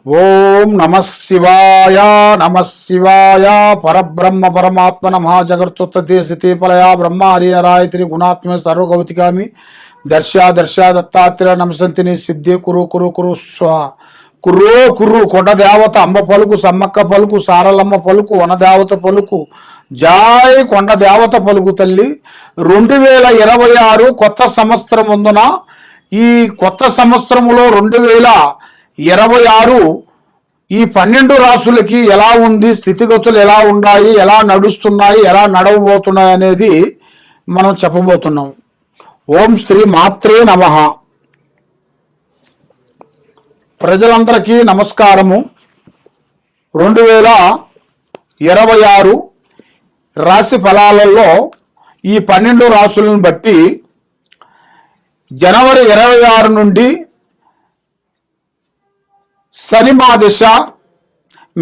ఓం నమ శివాయ నమ శివాయ పరబ్రహ్మ పరమాత్మ నమ జగత్తుత్తే స్థితిపలయ బ్రహ్మ హరిహరాయతిని గుణాత్మ సర్వగౌతికామి దర్శ దత్తాత్రేయ నమసంతిని సిద్ధి కురు కురు కురు స్వా కుర్రో కుర్రు కొండ దేవత అమ్మ పలుకు సమ్మక్క పలుకు సారలమ్మ పలుకు వనదేవత పలుకు జాయ్ కొండ దేవత పలుకు తల్లి 2026 కొత్త సంవత్సరం ముందున ఈ కొత్త సంవత్సరంలో 2026 ఈ 12 రాశులకి ఎలా ఉంది, స్థితిగతులు ఎలా ఉన్నాయి, ఎలా నడుస్తున్నాయి, ఎలా నడవబోతున్నాయి అనేది మనం చెప్పబోతున్నాం. ఓం శ్రీ మాత్రే నమః. ప్రజలందరికీ నమస్కారము. 2026 రాశి ఫలాలలో ఈ 12 రాశులను బట్టి జనవరి 26 నుండి శని మహాదశ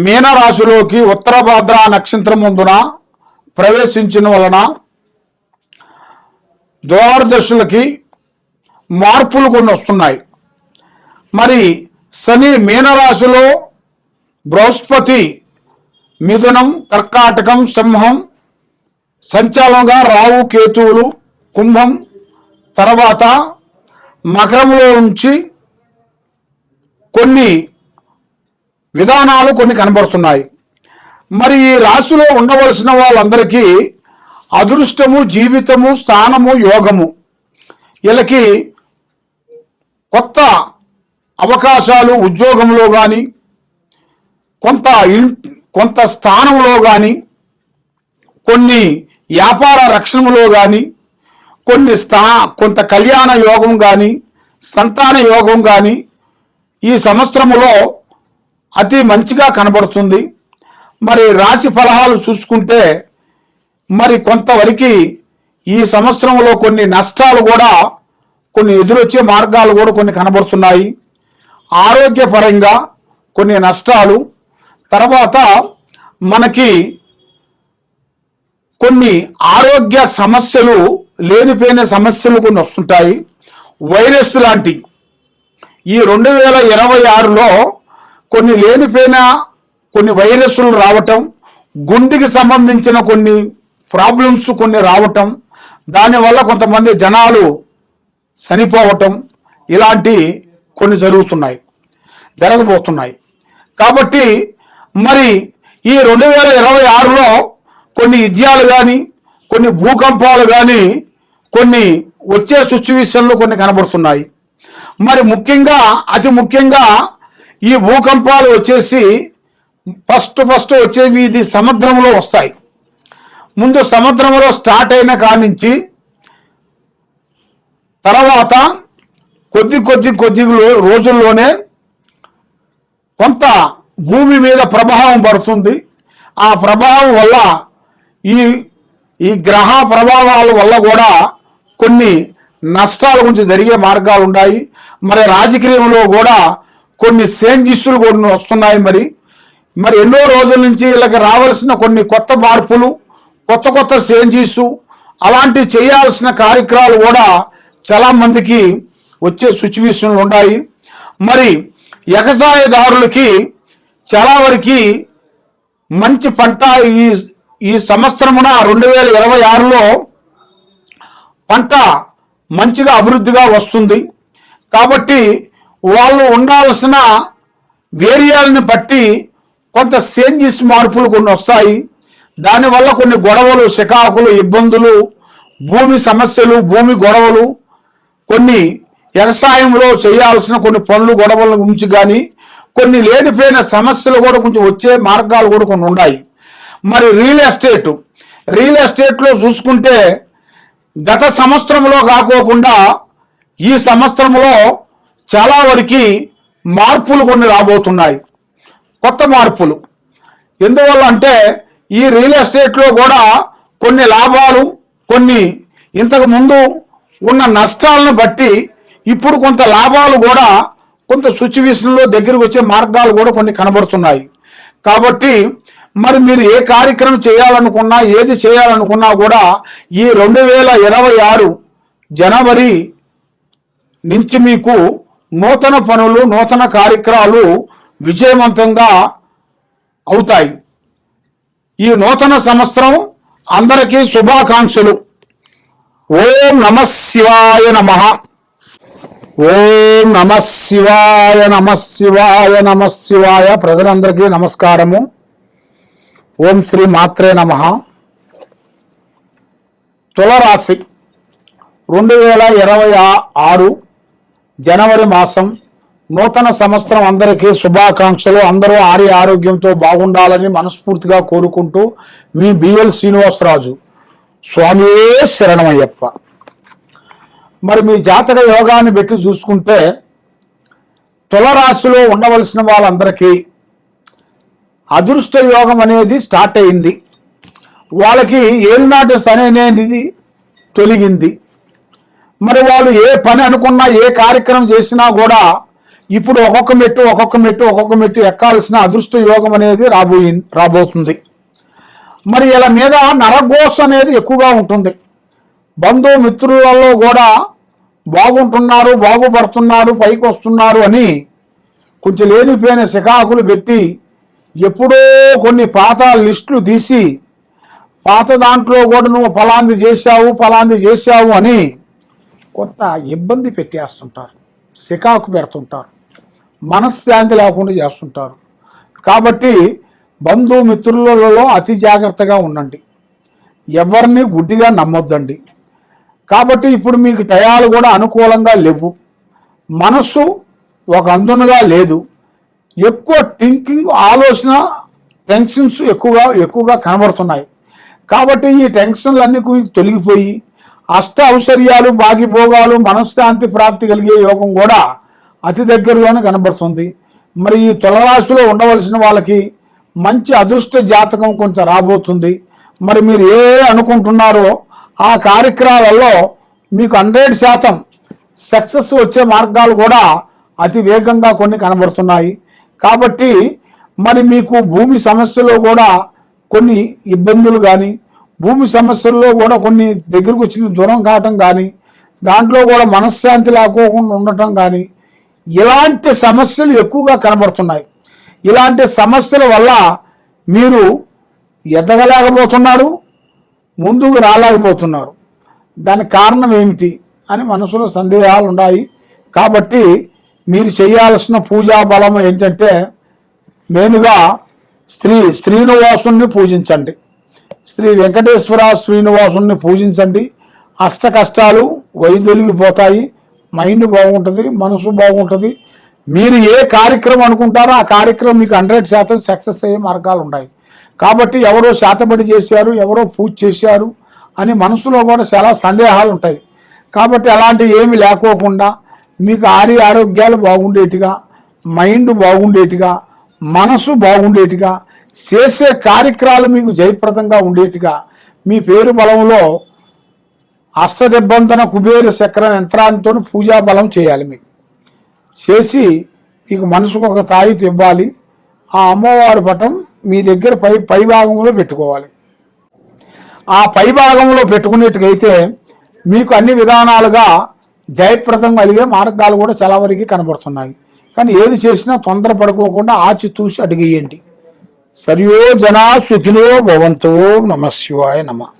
మీనరాశిలోకి ఉత్తరభద్ర నక్షత్రం ముందున ప్రవేశించిన వలన ద్వారదశులకి మార్పులు కొన్ని వస్తున్నాయి. మరి శని మీనరాశిలో, బృహస్పతి మిథునం, కర్కాటకం, సింహం సంచాలంగా, రాహు కేతువులు కుంభం, తర్వాత మకరంలో నుంచి కొన్ని విధానాలు కొన్ని కనబడుతున్నాయి. మరి ఈ రాశిలో ఉండవలసిన వాళ్ళందరికీ అదృష్టము, జీవితము, స్థానము, యోగము, వీళ్ళకి కొత్త అవకాశాలు ఉద్యోగంలో కానీ, కొంత స్థానంలో కానీ, కొన్ని వ్యాపార రక్షణలో కానీ, కొంత కళ్యాణ యోగం కానీ, సంతాన యోగం కానీ ఈ సంవత్సరంలో అతి మంచిగా కనబడుతుంది. మరి రాశి ఫలాలు చూసుకుంటే మరి కొంతవరకు ఈ సంవత్సరంలో కొన్ని నష్టాలు కూడా, కొన్ని ఎదురొచ్చే మార్గాలు కూడా కొన్ని కనబడుతున్నాయి. ఆరోగ్యపరంగా కొన్ని నష్టాలు, తర్వాత మనకి కొన్ని ఆరోగ్య సమస్యలు, లేనిపోయిన సమస్యలు కొన్ని వస్తుంటాయి. వైరస్ లాంటి ఈ 2026లో కొన్ని లేనిపోయిన కొన్ని వైరస్లు రావటం, గుండెకి సంబంధించిన కొన్ని ప్రాబ్లమ్స్ కొన్ని రావటం, దానివల్ల కొంతమంది జనాలు చనిపోవటం, ఇలాంటి కొన్ని జరగబోతున్నాయి. కాబట్టి మరి ఈ 2026లో కొన్ని యుద్ధాలు కానీ, కొన్ని భూకంపాలు కానీ, కొన్ని వచ్చే సిచ్యువేషన్లు కొన్ని కనబడుతున్నాయి. మరి అతి ముఖ్యంగా ఈ భూకంపాలు వచ్చేసి ఫస్ట్ వచ్చేవి ఇది సముద్రంలో వస్తాయి. ముందు సముద్రంలో స్టార్ట్ అయిన కాడి నుంచి తర్వాత కొద్ది రోజుల్లోనే కొంత భూమి మీద ప్రభావం పడుతుంది. ఆ ప్రభావం వల్ల ఈ గ్రహ ప్రభావాల వల్ల కూడా కొన్ని నష్టాల గురించి జరిగే మార్గాలు ఉన్నాయి. మరి రాజకీయంలో కూడా కొన్ని చేంజెస్లు కొన్ని వస్తున్నాయి. మరి ఎన్నో రోజుల నుంచి వీళ్ళకి రావాల్సిన కొన్ని కొత్త మార్పులు, కొత్త చేంజెస్, అలాంటి చేయాల్సిన కార్యక్రమాలు కూడా చాలా మందికి వచ్చే సిచ్యువేషన్లు ఉన్నాయి. మరి వ్యవసాయదారులకి చాలా వరకు మంచి పంట ఈ సంవత్సరమున 2026లో పంట మంచిగా అభివృద్ధిగా వస్తుంది. కాబట్టి వాళ్ళు ఉండాల్సిన వేరియాలని బట్టి కొంత చేంజెస్, మార్పులు కొన్ని వస్తాయి. దానివల్ల కొన్ని గొడవలు, చికాకులు, ఇబ్బందులు, భూమి సమస్యలు, భూమి గొడవలు, కొన్ని వ్యవసాయంలో చేయాల్సిన కొన్ని పనులు గొడవల గురించి కానీ, కొన్ని లేనిపోయిన సమస్యలు కూడా కొంచెం వచ్చే మార్గాలు కూడా కొన్ని ఉన్నాయి. మరి రియల్ ఎస్టేట్లో చూసుకుంటే గత సంవత్సరంలో కాకోకుండా ఈ సంవత్సరంలో చాలా వరకు మార్పులు కొన్ని రాబోతున్నాయి, కొత్త మార్పులు. ఎందువల్ల అంటే ఈ రియల్ ఎస్టేట్లో కూడా కొన్ని లాభాలు, కొన్ని ఇంతకు ముందు ఉన్న నష్టాలను బట్టి ఇప్పుడు కొంత లాభాలు కూడా కొంత సిచ్యువేషన్లో దగ్గరికి వచ్చే మార్గాలు కూడా కొన్ని కనబడుతున్నాయి. కాబట్టి మరి మీరు ఏ కార్యక్రమం చేయాలనుకున్నా, ఏది చేయాలనుకున్నా కూడా ఈ 2026 జనవరి నుంచి మీకు నూతన పనులు, నూతన కార్యక్రమాలు విజయవంతంగా అవుతాయి. ఈ నూతన సంవత్సరం అందరికీ శుభాకాంక్షలు. ఓం నమః శివాయ నమః. ఓం నమః శివాయ నమః శివాయ నమః శివాయ. ప్రజలందరికీ నమస్కారము. ఓం శ్రీ మాత్రే నమః. తులరాశి 2026 జనవరి మాసం నూతన సంవత్సరం అందరికీ శుభాకాంక్షలు. అందరూ ఆరోగ్యంతో బాగుండాలని మనస్ఫూర్తిగా కోరుకుంటూ మీ బిఎల్ శ్రీనివాసరాజు. స్వామియే శరణమయ్యప్ప. మరి మీ జాతక యోగాన్ని పెట్టి చూసుకుంటే తులరాశిలో ఉండవలసిన వాళ్ళందరికీ అదృష్ట యోగం అనేది స్టార్ట్ అయింది. వాళ్ళకి ఏలినాటి శని అనేది తొలగింది. మరి వాళ్ళు ఏ పని అనుకున్నా, ఏ కార్యక్రమం చేసినా కూడా ఇప్పుడు ఒక్కొక్క మెట్టు ఎక్కాల్సిన అదృష్ట యోగం అనేది రాబోతుంది. మరి ఇలా మీద నరఘోష అనేది ఎక్కువగా ఉంటుంది. బంధుమిత్రులలో కూడా బాగుంటున్నారు, బాగుపడుతున్నారు, పైకి వస్తున్నారు అని కొంచెం లేనిపోయిన శికాకులు పెట్టి ఎప్పుడో కొన్ని పాత లిస్టులు తీసి పాత దాంట్లో కూడా నువ్వు ఫలాంది చేశావు అని కొంత ఇబ్బంది పెట్టేస్తుంటారు, శికాకు పెడుతుంటారు, మనశ్శాంతి లేకుండా చేస్తుంటారు. కాబట్టి బంధుమిత్రులలో అతి జాగ్రత్తగా ఉండండి, ఎవరిని గుడ్డిగా నమ్మొద్దండి. కాబట్టి ఇప్పుడు మీకు టయాలు కూడా అనుకూలంగా లేవు, మనస్సు ఒక అందునుగా లేదు, ఎక్కువ థింకింగ్, ఆలోచన, టెన్షన్స్ ఎక్కువగా కనబడుతున్నాయి. కాబట్టి ఈ టెన్షన్లన్నీ తొలగిపోయి అష్ట ఔశ్వర్యాలు, భాగ్యభోగాలు, మనశ్శాంతి ప్రాప్తి కలిగే యోగం కూడా అతి దగ్గరలోనే కనబడుతుంది. మరి ఈ తులరాశిలో ఉండవలసిన వాళ్ళకి మంచి అదృష్ట జాతకం కొంచెం రాబోతుంది. మరి మీరు ఏ అనుకుంటున్నారో ఆ కార్యక్రమాలలో మీకు 100% సక్సెస్ వచ్చే మార్గాలు కూడా అతి వేగంగా కొన్ని కనబడుతున్నాయి. కాబట్టి మరి మీకు భూమి సమస్యలో కూడా కొన్ని ఇబ్బందులు కానీ, భూమి సమస్యల్లో కూడా కొన్ని దగ్గరకు వచ్చిన దూరం కావటం కానీ, దాంట్లో కూడా మనశ్శాంతి లేకోకుండా ఉండటం కానీ, ఇలాంటి సమస్యలు ఎక్కువగా కనబడుతున్నాయి. ఇలాంటి సమస్యల వల్ల మీరు ఎదగలేకపోతున్నారు, ముందుకు రాలేకపోతున్నారు. దానికి కారణం ఏమిటి అని మనసులో సందేహాలు ఉన్నాయి. కాబట్టి మీరు చేయాల్సిన పూజా బలం ఏంటంటే మెయిన్గా శ్రీనివాసుని పూజించండి. శ్రీ వెంకటేశ్వర శ్రీనివాసుని పూజించండి. అష్ట కష్టాలు వైదొలిగిపోతాయి, మైండ్ బాగుంటుంది, మనసు బాగుంటుంది. మీరు ఏ కార్యక్రమం అనుకుంటారో ఆ కార్యక్రమం మీకు 100% సక్సెస్ అయ్యే మార్గాలు ఉన్నాయి. కాబట్టి ఎవరో శాతబడి చేశారు, ఎవరో పూజ చేశారు అని మనసులో కూడా చాలా సందేహాలు ఉంటాయి. కాబట్టి అలాంటివి ఏమి లేకోకుండా మీకు ఆరోగ్యాలు బాగుండేట్టుగా, మైండ్ బాగుండేట్టుగా, మనసు బాగుండేట్టుగా, చేసే కార్యక్రమాలు మీకు జయప్రదంగా ఉండేట్టుగా మీ పేరు బలంలో అష్టదిబ్బంతన కుబేర చక్ర యంత్రాంతో పూజా బలం చేయాలి. మీకు చేసి మీకు మనసుకు ఒక తాయితీ ఇవ్వాలి. ఆ అమ్మవారి పటం మీ దగ్గర పై భాగంలో పెట్టుకోవాలి. ఆ పై భాగంలో పెట్టుకునేట్టుకైతే మీకు అన్ని విధానాలుగా జయప్రదం కలిగే మార్గాలు కూడా చాలా వరకు కనబడుతున్నాయి. కానీ ఏది చేసినా తొందరపడుకోకుండా ఆచితూసి అడిగేయండి. సర్వో జనా సుఖినో భవంతో. నమః శివాయ నమః.